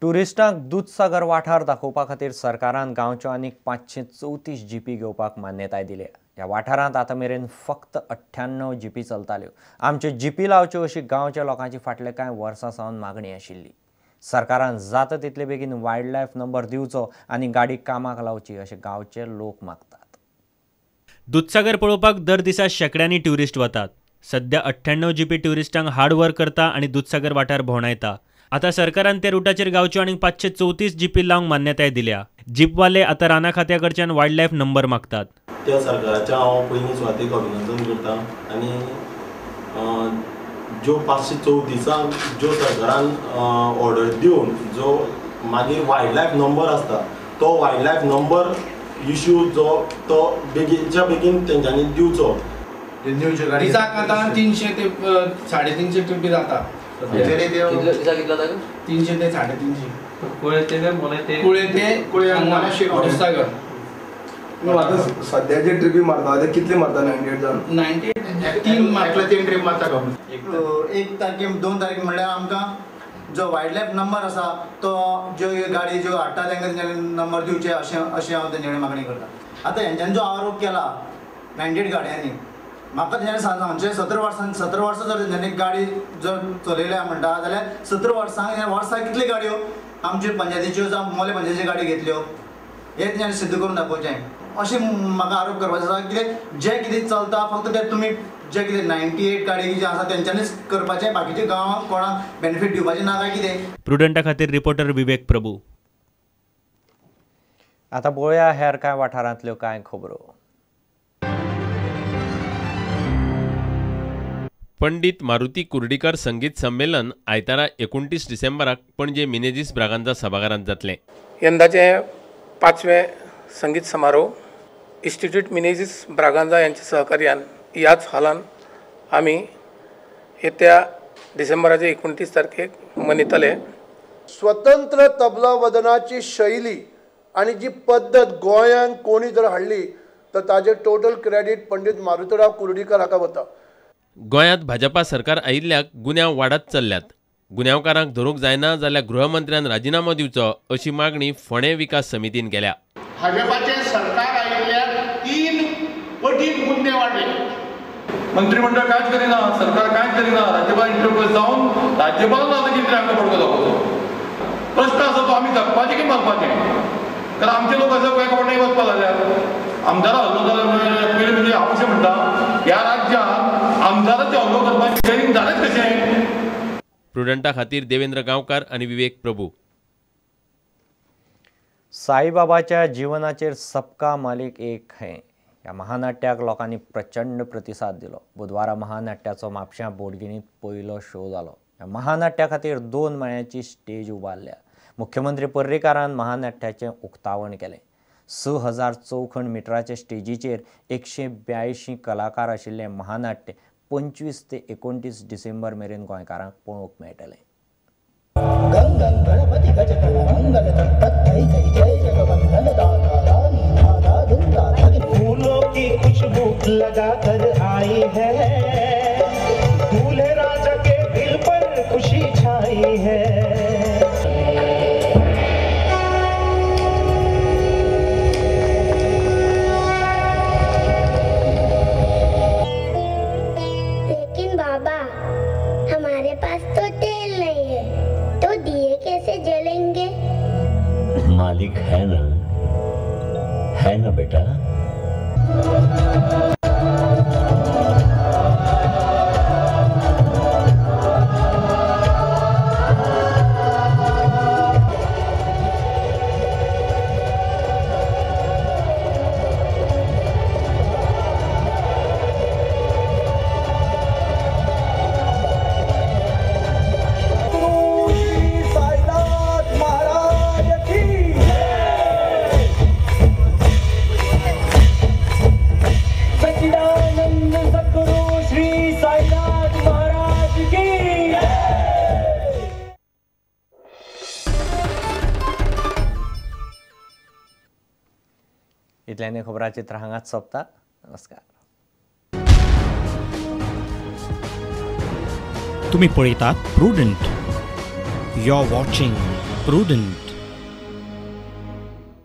टुरिस्टांक दूधसागर वाठार दाखोवपा खातीर सरकारान गांवच्यो आनीक 534 जीपी घेवपाक मान्यताय दिल्या। ह्या वाठारांत आतां मेरेन फक्त 98 जीपी चलताल्यो। आमच्यो जीपी लावच्यो अशी गांवच्या लोकांची फाटले कांय वर्सां सावन मागणी आशिल्ली। सरकारान जाता तितले बेगीन वायल्ड लायफ नंबर दिवचो आनी गाडी कामाक लावची अशें गांवचे लोक मागतात। दूधसागर पळोवपाक दर दिसा शेकड्यांनी ट्युरिस्ट वतात। सध्या 98 जीपी ट्युरिस्टांक हार्ड वर्क करता आनी दूधसागर वाठार भोंवडायता। आता सरकारान त्या रुटाचेर गावच्यो आनीक 534 जीपी लावंक मान्यताय दिल्या। जीपवाले आता राना खात्या कडच्यान वायल्ड लायफ नंबर मागतात। त्या सरकाराच्या हांव पयलीं स्वातीक अभिनंदन करता आनी ज्यो 534 ज्यो सरकारान ऑर्डर दिवन जो मागीर वायल्ड लायफ नंबर आसता तो वायल्ड लायफ नंबर इश्यू जो तो बेगीनच्या बेगीन तेंच्यांनी दिवचो। दिसाक आतां 300 ते 350 ट्रिपी जाता। 300 ते 350 दूधसागर सध्या जे ट्रिपी मारता ते कितले मारता 98 जाण 98 तीन मारता 3 ट्रिप मारता का 1 तारखेक 2 तारखेक म्हणल्यार आमकां जो वायल्ड लायफ नंबर आसा तो ज्यो गाडी ज्यो हाडटा तांकां नंबर दिवचे अशें हांव तेंच्यानी मागणी करता। आतां हेंच्यांनी जो आरोप केला 98 गाडयांनी म्हाका तेंच्यांनी सांगचे 17 वर्सां जर तेंच्यांनी गाडी जर चलयल्या म्हणटा जाल्यार 17 वर्सां कितल्यो गाडयो आमच्यो पंचायतीच्यो जावं मोले पंचायतीच्यो गाडयो घेतल्यो हे तेंच्यांनी सिद्ध करून दाखोवचें अशें म्हाका आरोप करपाचो आसा। कितें जें कितें चलता फक्त तें तुमी जे कितें 98 गाडी जे आसा तेंच्यांनीच करपाचें, बाकीचे गांवांक कोणाक बेनिफीट दिवपाचें ना काय कितें। प्रुडंटा खातीर रिपोर्टर विवेक प्रभू। आता पळोवया हेर कांय वाठारांतल्यो कांय खबरो। पंडित मारुती कुर्डीकर संगीत संमेलन आयतारा 29 डिसेंबराक पणजे मिनेझिस ब्रागांझा सभाघरांत जातलें। यंदाचे 5वें संगीत समारोह इन्स्टिट्यूट मिनेझिस ब्रागांझा यांच्या सहकार्यान ह्याच हॉलान आमी येत्या डिसेंबराचे 29 तारखेक मनयतले। स्वतंत्र तबला वादनाची शैली आणि जी पद्धत गोंयांत कोणी जर हाडली तर ताजे टोटल क्रेडिट पंडित मारुतीराव कुर्डीकर हाका वता। गोंयांत भाजपा सरकार आयिल्ल्याक गुन्यांव वाडत चल्ल्यात। गुन्यांवकारांक धरूंक जायना जाल्यार गृहमंत्र्यान राजिनामो दिवचो अशी मागणी फोंडे विकास समितीन केल्या। भाजपाचे सरकार आयिल्ल्याक 3 पटीन गुन्हे वाडले। मंत्रिमंडळ कांयच करिना, सरकार कांयच करिना, राज्यपाल इंटरव्यू जावन राज्यपाल कितें हांगा पडको दाखोवचो। प्रश्न आसा तो आमी जगपाचें की मरपाचें? कारण आमचे लोक असो एका वाटेन वचपा लागल्यात। आमदार हल्लो जाल्यार पयलीं म्हणजे हांव अशें म्हणटा ह्या राज्यांत आमदाराचे हल्लो करपाचें ट्रेनिंग जालेंच कशें? प्रुडंटा खातीर देवेंद्र गांवकार आनी विवेक प्रभू। साईबाबाच्या जीवनाचेर सबका मालिक एक है ह्या महानाट्याक लोकांनी प्रचंड प्रतिसाद दिलो। बुधवारा महानाट्याचो म्हापश्यां बोडगिणींत पयलो शो जालो। ह्या महानाट्या खातीर 2 माळ्यांची स्टेज उबारल्या। मुख्यमंत्री पर्रीकारान महानाट्याचें उक्तावण केलें। 6000 चौखण मिटराचे स्टेजीचेर 182 कलाकार आशिल्लें महानाट्य 25 ते 29 डिसेंबर मेरेन गोंयकारांक पळोवंक मेळटलें। फूलों की खुशबू लगा कर आई है, दूल्हे राजा के दिल पर खुशी छाई है। लेकिन बाबा हमारे पास तो तेल नहीं है, तो दिए कैसे जलेंगे? मालिक है ना बेटा। इतल्यानी खबरां चित्र हांगाच सोंपता। नमस्कार। तुम्ही पळयतात prudent. You are watching prudent.